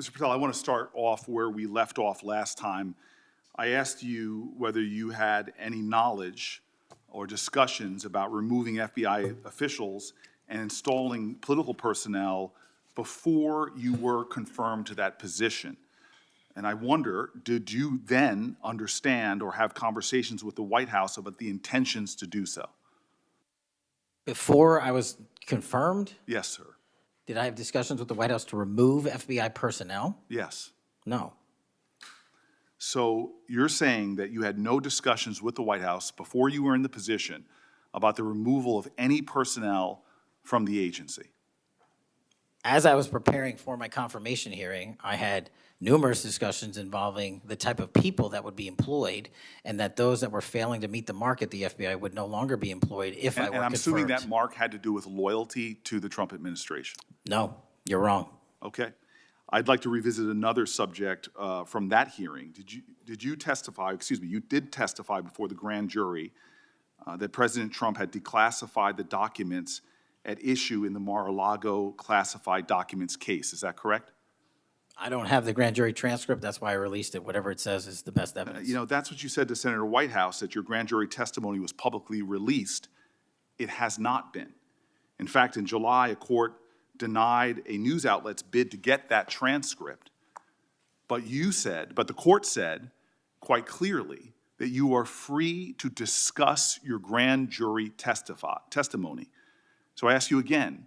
Mr. Patel, I want to start off where we left off last time. I asked you whether you had any knowledge or discussions about removing FBI officials and installing political personnel before you were confirmed to that position. And I wonder, did you then understand or have conversations with the White House about the intentions to do so? Before I was confirmed, Yes, sir. did I have discussions with the White House to remove FBI personnel? Yes. No. So you're saying that you had no discussions with the White House before you were in the position about the removal of any personnel from the agency? As I was preparing for my confirmation hearing, I had numerous discussions involving the type of people that would be employed, and that those that were failing to meet the mark at the FBI would no longer be employed if I were And I'm confirmed. assuming that mark had to do with loyalty to the Trump administration. No, you're wrong. Okay. I'd like to revisit another subject from that hearing. Did you testify, excuse me, you did testify before the grand jury that President Trump had declassified the documents at issue in the Mar-a-Lago classified documents case. Is that correct? I don't have the grand jury transcript. That's why I released it. Whatever it says is the best evidence. You know, that's what you said to Senator Whitehouse, that your grand jury testimony was publicly released. It has not been. In fact, in July, a court denied a news outlet's bid to get that transcript. But the court said quite clearly that you are free to discuss your grand jury testimony. So I ask you again,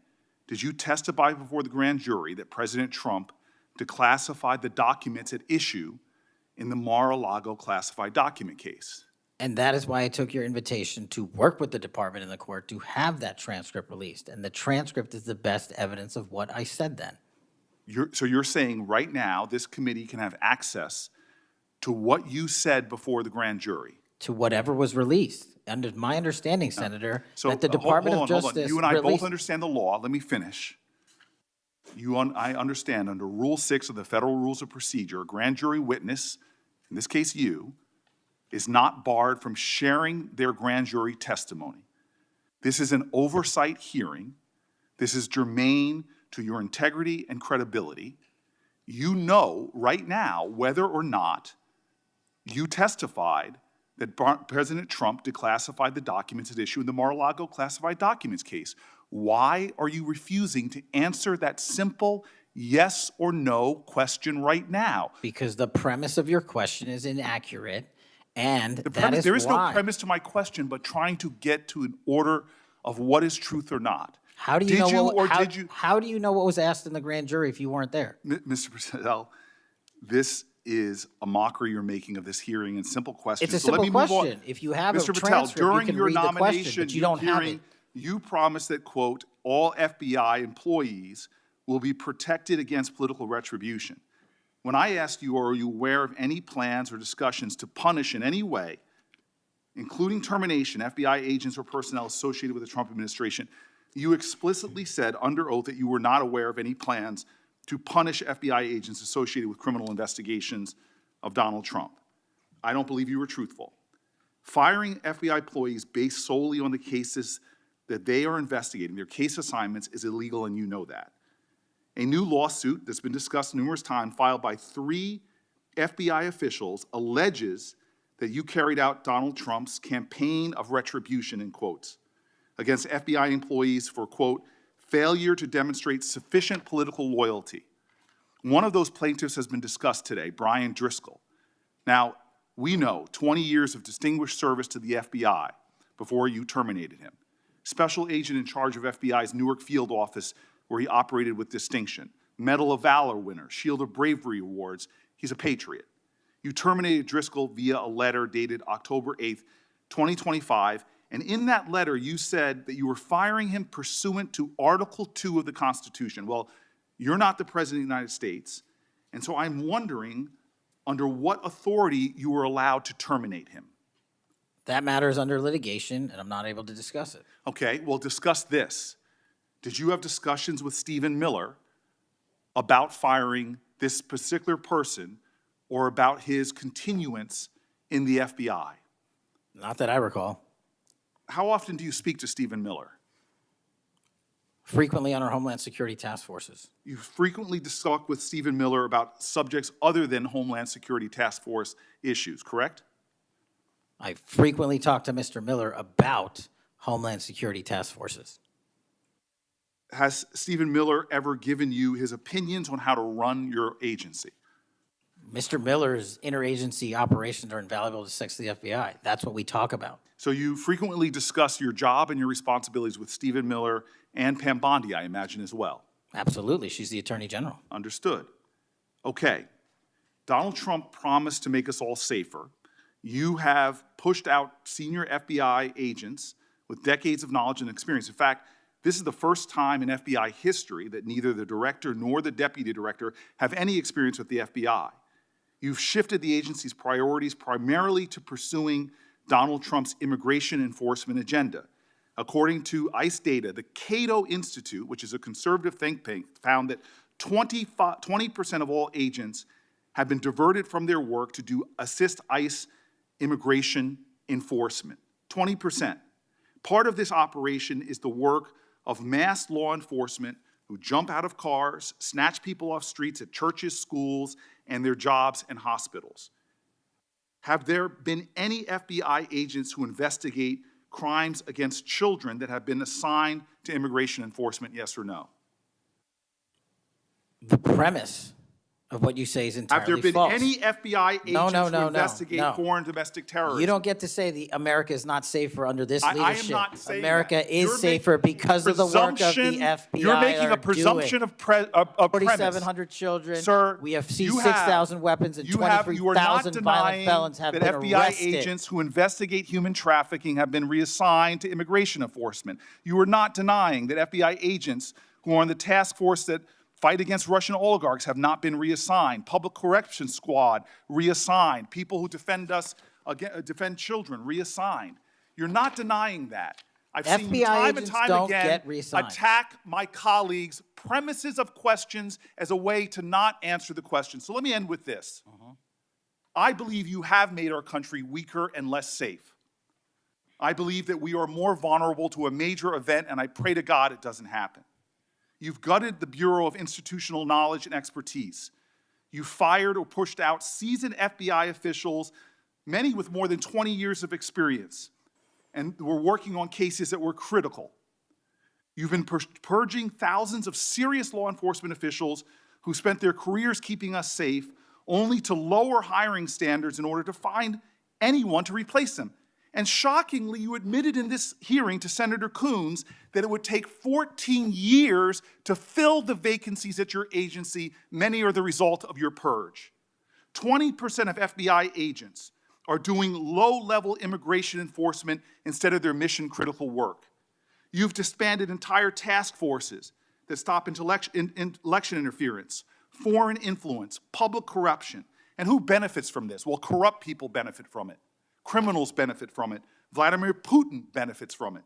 did you testify before the grand jury that President Trump declassified the documents at issue in the Mar-a-Lago classified document case? And that is why I took your invitation to work with the department and the court to have that transcript released. And the transcript is the best evidence of what I said then. So you're saying right now this committee can have access to what you said before the grand jury? To whatever was released. Under my understanding, Senator, So that the Department hold of on. Justice You and I released... both understand the law. Let me finish. I understand under Rule 6 of the Federal Rules of Procedure, a grand jury witness, in this case you, is not barred from sharing their grand jury testimony. This is an oversight hearing. This is germane to your integrity and credibility. You know right now whether or not you testified that President Trump declassified the documents at issue in the Mar-a-Lago classified documents case. Why are you refusing to answer that simple yes or no question right now? Because the premise of your question is inaccurate, and There is no premise to my question, but trying to get to an order of what is truth or not. How do you How do you know what was asked in the grand jury if you weren't there? Mr. Patel, this is a mockery you're making of this hearing and simple questions. It's a simple question. If you have a transcript, you can read the question, but you don't have it. You promised that, quote, all FBI employees will be protected against political retribution. When I asked you, are you aware of any plans or discussions to punish in any way, including termination, FBI agents or personnel associated with the Trump administration, you explicitly said under oath that you were not aware of any plans to punish FBI agents associated with criminal investigations of Donald Trump. I don't believe you were truthful. Firing FBI employees based solely on the cases that they are investigating, their case assignments, is illegal, and you know that. A new lawsuit that's been discussed numerous times, filed by 3 FBI officials, alleges that you carried out Donald Trump's campaign of retribution, in quotes, against FBI employees for, quote, failure to demonstrate sufficient political loyalty. One of those plaintiffs has been discussed today, Brian Driscoll. Now, we know 20 years of distinguished service to the FBI before you terminated him. Special agent in charge of FBI's Newark field office, where he operated with distinction. Medal of Valor winner, Shield of Bravery awards. He's a patriot. You terminated Driscoll via a letter dated October 8th, 2025, and in that letter you said that you were firing him pursuant to Article 2 of the Constitution. Well, you're not the President of the United States, and so I'm wondering under what authority you were allowed to terminate him. That matter is under litigation, and I'm not able to discuss it. Okay, well, discuss this. Did you have discussions with Stephen Miller about firing this particular person or about his continuance in the FBI? Not that I recall. How often do you speak to Stephen Miller? Frequently on our Homeland Security task forces. You frequently talk with Stephen Miller about subjects other than Homeland Security Task Force issues, correct? I frequently talk to Mr. Miller about Homeland Security task forces. Has Stephen Miller ever given you his opinions on how to run your agency? Mr. Miller's interagency operations are invaluable to the FBI. That's what we talk about. So you frequently discuss your job and your responsibilities with Stephen Miller and Pam Bondi, I imagine, as well. Absolutely. She's the Attorney General. Understood. Okay. Donald Trump promised to make us all safer. You have pushed out senior FBI agents with decades of knowledge and experience. In fact, this is the first time in FBI history that neither the director nor the deputy director have any experience with the FBI. You've shifted the agency's priorities primarily to pursuing Donald Trump's immigration enforcement agenda. According to ICE data, the Cato Institute, which is a conservative think tank, found that 20% of all agents have been diverted from their work to assist ICE immigration enforcement. 20%. Part of this operation is the work of masked law enforcement who jump out of cars, snatch people off streets at churches, schools, and their jobs and hospitals. Have there been any FBI agents who investigate crimes against children that have been assigned to immigration enforcement, yes or no? The premise of what you say is entirely Have there been false. any FBI agents who investigate no. foreign domestic terrorism? You don't get to say America is not safer under this I am leadership. not saying America that. is You're safer making because of the work of the FBI. You're making a presumption of premise. 4,700 children. Sir, we have seized you have- 6,000 weapons and You are not 23,000 violent denying felons have that been FBI arrested. agents who investigate human trafficking have been reassigned to immigration enforcement. You are not denying that FBI agents who are on the task force that fight against Russian oligarchs have not been reassigned. Public Corrections Squad reassigned. People who defend children reassigned. You're not denying that. I've seen you FBI time and agents time don't again get reassigned. attack my colleagues' premises of questions as a way to not answer the question. So let me end with this. I believe you have made our country weaker and less safe. I believe that we are more vulnerable to a major event, and I pray to God it doesn't happen. You've gutted the Bureau of Institutional Knowledge and Expertise. You fired or pushed out seasoned FBI officials, many with more than 20 years of experience, and were working on cases that were critical. You've been purging thousands of serious law enforcement officials who spent their careers keeping us safe, only to lower hiring standards in order to find anyone to replace them. And shockingly, you admitted in this hearing to Senator Coons that it would take 14 years to fill the vacancies at your agency. Many are the result of your purge. 20% of FBI agents are doing low-level immigration enforcement instead of their mission-critical work. You've disbanded entire task forces that stop election interference, foreign influence, public corruption. And who benefits from this? Well, corrupt people benefit from it. Criminals benefit from it. Vladimir Putin benefits from it.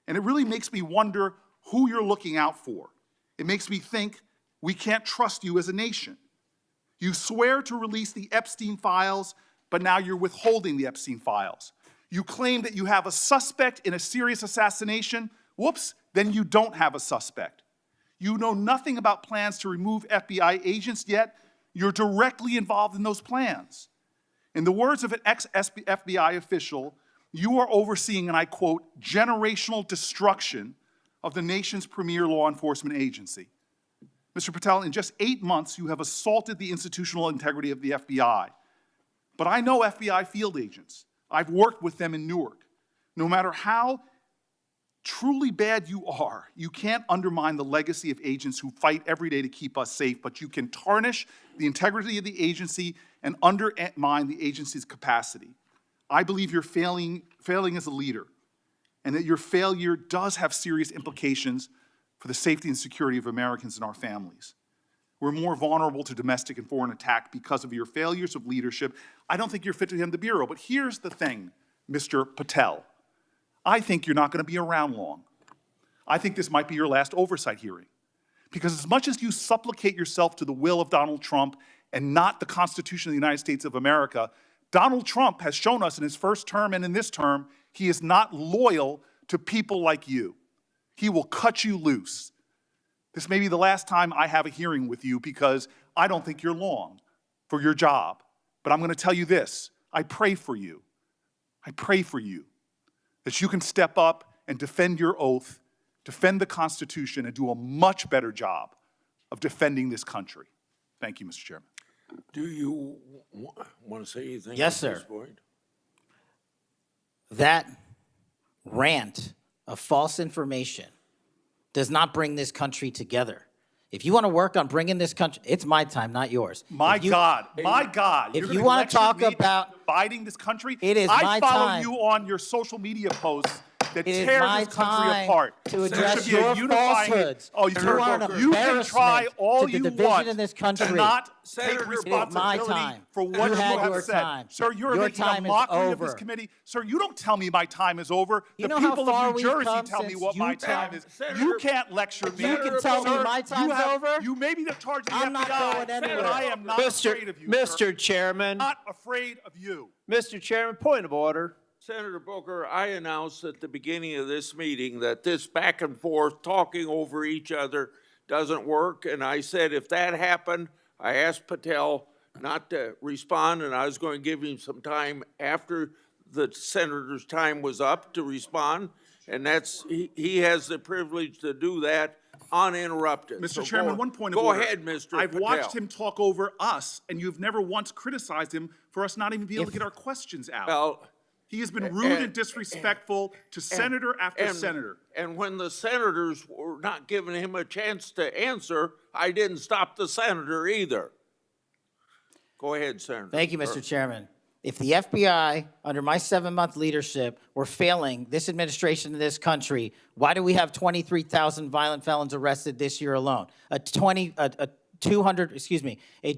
And it really makes me wonder who you're looking out for. It makes me think we can't trust you as a nation. You swear to release the Epstein files, but now you're withholding the Epstein files. You claim that you have a suspect in a serious assassination. Whoops, then you don't have a suspect. You know nothing about plans to remove FBI agents, yet you're directly involved in those plans. In the words of an ex-FBI official, you are overseeing, and I quote, generational destruction of the nation's premier law enforcement agency. Mr. Patel, in just 8 months, you have assaulted the institutional integrity of the FBI. But I know FBI field agents. I've worked with them in Newark. No matter how truly bad you are, you can't undermine the legacy of agents who fight every day to keep us safe, but you can tarnish the integrity of the agency and undermine the agency's capacity. I believe you're failing as a leader, and that your failure does have serious implications for the safety and security of Americans and our families. We're more vulnerable to domestic and foreign attack because of your failures of leadership. I don't think you're fit to hand the Bureau, but here's the thing, Mr. Patel. I think you're not going to be around long. I think this might be your last oversight hearing. Because as much as you supplicate yourself to the will of Donald Trump and not the Constitution of the United States of America, Donald Trump has shown us in his first term and in this term, he is not loyal to people like you. he will cut you loose. This may be the last time I have a hearing with you because I don't think you're long for your job. But I'm going to tell you this. I pray for you. I pray for you that you can step up and defend your oath, defend the Constitution, and do a much better job of defending this country. Thank you, Mr. Chairman. Do you want to say anything? Yes, at this sir. point? That rant of false information does not bring this country together. If you want to work on bringing this country, it's my time, not yours. My God, if you're you gonna wanna lecture talk me about- dividing this country. It is I my follow time. you on your social media posts that It is tear my this country time apart. to address There should be a your unifying- falsehoods. Oh, You are an you can try embarrassment all to the you division want in this to country. not take Senator, it is my responsibility time. for You what you had have your said. time. Sir, you're Your making time a is mockery of this over. committee. Sir, you don't tell me my time is over. You The know how people far of New we've Jersey come tell me since what my you time tell- is. Senator- You can't lecture me. You can tell me Sir, my you time's have- over? You may be the charge of the I'm not FBI, going anywhere. but I am not afraid of you, sir. Mr. Chairman, Not afraid of you. Mr. Chairman, point of order. Senator Booker, I announced at the beginning of this meeting that this back and forth, talking over each other, doesn't work. And I said if that happened, I asked Patel not to respond, and I was going to give him some time after the senator's time was up to respond. And he has the privilege to do that uninterrupted. Mr. So Chairman, go- one point of Go order. ahead, Mr. I've Patel. watched him talk over us, and you've never once criticized him for us not even being able to get our questions out. Well, He has been rude and disrespectful to senator after senator. And when the senators were not giving him a chance to answer, I didn't stop the senator either. Go ahead, Senator. Thank you, Mr. Chairman. If the FBI, under my 7-month leadership, were failing this administration in this country, why do we have 23,000 violent felons arrested this year alone? A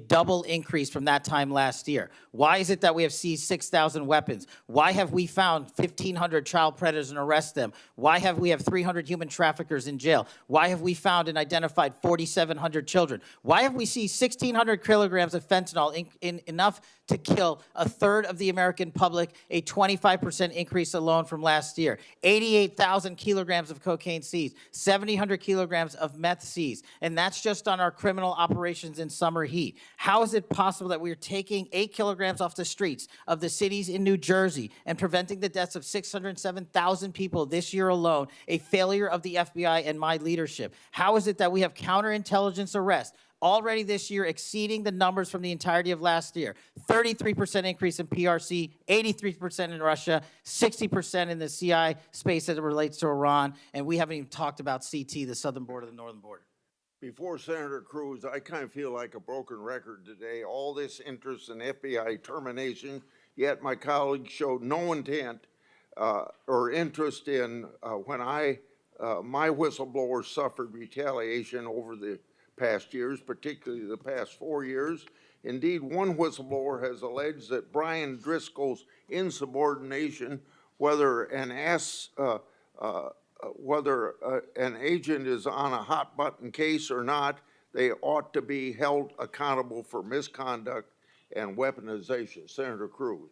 double increase from that time last year. Why is it that we have seized 6,000 weapons? Why have we found 1,500 child predators and arrested them? Why have we 300 human traffickers in jail? Why have we found and identified 4,700 children? Why have we seized 1,600 kilograms of fentanyl, enough to kill a third of the American public, a 25% increase alone from last year? 88,000 kilograms of cocaine seized, 7,000 kilograms of meth seized, and that's just on our criminal operations in summer heat. How is it possible that we're taking 8 kilograms off the streets of the cities in New Jersey and preventing the deaths of 607,000 people this year alone, a failure of the FBI and my leadership? How is it that we have counterintelligence arrests already this year exceeding the numbers from the entirety of last year? 33% increase in PRC, 83% in Russia, 60% in the CI space as it relates to Iran, and we haven't even talked about CT, the southern border, the northern border. Before Senator Cruz, I kind of feel like a broken record today. All this interest in FBI termination, yet my colleagues showed no intent or interest in when my whistleblowers suffered retaliation over the past years, particularly the past 4 years. Indeed, one whistleblower has alleged that Brian Driscoll's insubordination, whether an agent is on a hot button case or not, they ought to be held accountable for misconduct and weaponization. Senator Cruz.